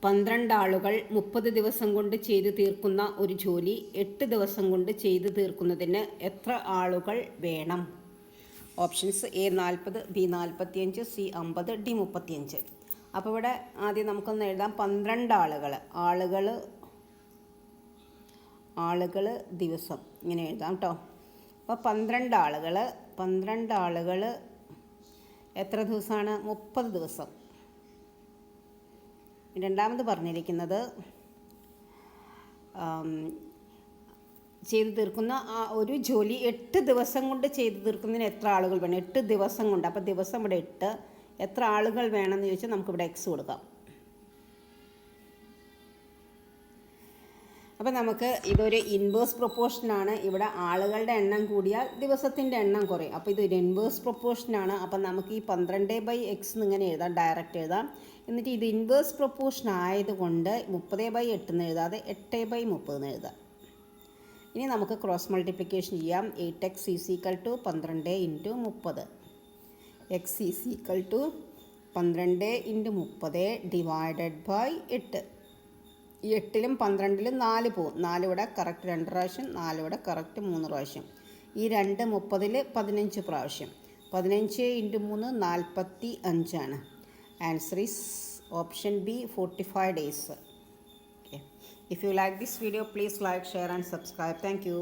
12 ആളുകൾ 30 ദിവസം കൊണ്ട് ചെയ്തു തീർക്കുന്ന ഒരു ജോലി 8 ദിവസം കൊണ്ട് ചെയ്തു തീർക്കുന്നതിന് എത്ര ആളുകൾ വേണം? Options A 40, B 45, C 50, D 35. അപ്പോൾ ഇവിടെ ആദ്യം നമുക്കൊന്ന് എഴുതാം. 12 ആളുകൾ ദിവസം ഇങ്ങനെ എഴുതാം കേട്ടോ. അപ്പോൾ 12 ആളുകൾ എത്ര ദിവസമാണ്? 30 ദിവസം. രണ്ടാമത് പറഞ്ഞിരിക്കുന്നത് ചെയ്തു തീർക്കുന്ന ഒരു ജോലി 8 ദിവസം കൊണ്ട് ചെയ്തു തീർക്കുന്നതിന് എത്ര ആളുകൾ വേണം? 8 ദിവസം കൊണ്ട്. അപ്പോൾ ദിവസം ഇവിടെ 8, എത്ര ആളുകൾ വേണമെന്ന് ചോദിച്ചാൽ നമുക്കിവിടെ എക്സ് കൊടുക്കാം. അപ്പോൾ നമുക്ക് ഇതൊരു ഇൻവേഴ്സ് പ്രൊപ്പോർഷനാണ്. ഇവിടെ ആളുകളുടെ എണ്ണം കൂടിയാൽ ദിവസത്തിൻ്റെ എണ്ണം കുറയും. അപ്പോൾ ഇതൊരു ഇൻവേഴ്സ് പ്രൊപ്പോർഷനാണ്. അപ്പം നമുക്ക് ഈ 12/x എന്നിങ്ങനെ എഴുതാം, ഡയറക്റ്റ് എഴുതാം. എന്നിട്ട് ഇത് ഇൻവേഴ്സ് പ്രൊപ്പോർഷൻ ആയതുകൊണ്ട് 30/8 എന്ന് എഴുതാതെ 8/30 എന്ന് എഴുതാം. ഇനി നമുക്ക് ക്രോസ് മൾട്ടിപ്ലിക്കേഷൻ ചെയ്യാം. 8x = 12 × 30. x = 12 × 30 divided by 8. ഈ 8ലും 12ലും 4 പോവും. 4 ഇവിടെ കറക്റ്റ് 2 പ്രാവശ്യം, 4 ഇവിടെ കറക്റ്റ് 3 പ്രാവശ്യം. ഈ 2 30ൽ 15 പ്രാവശ്യം. 15 × 3 45 ആണ്. Answer is option B 45 days. Okay. If you like this video, please like, share and subscribe. Thank you.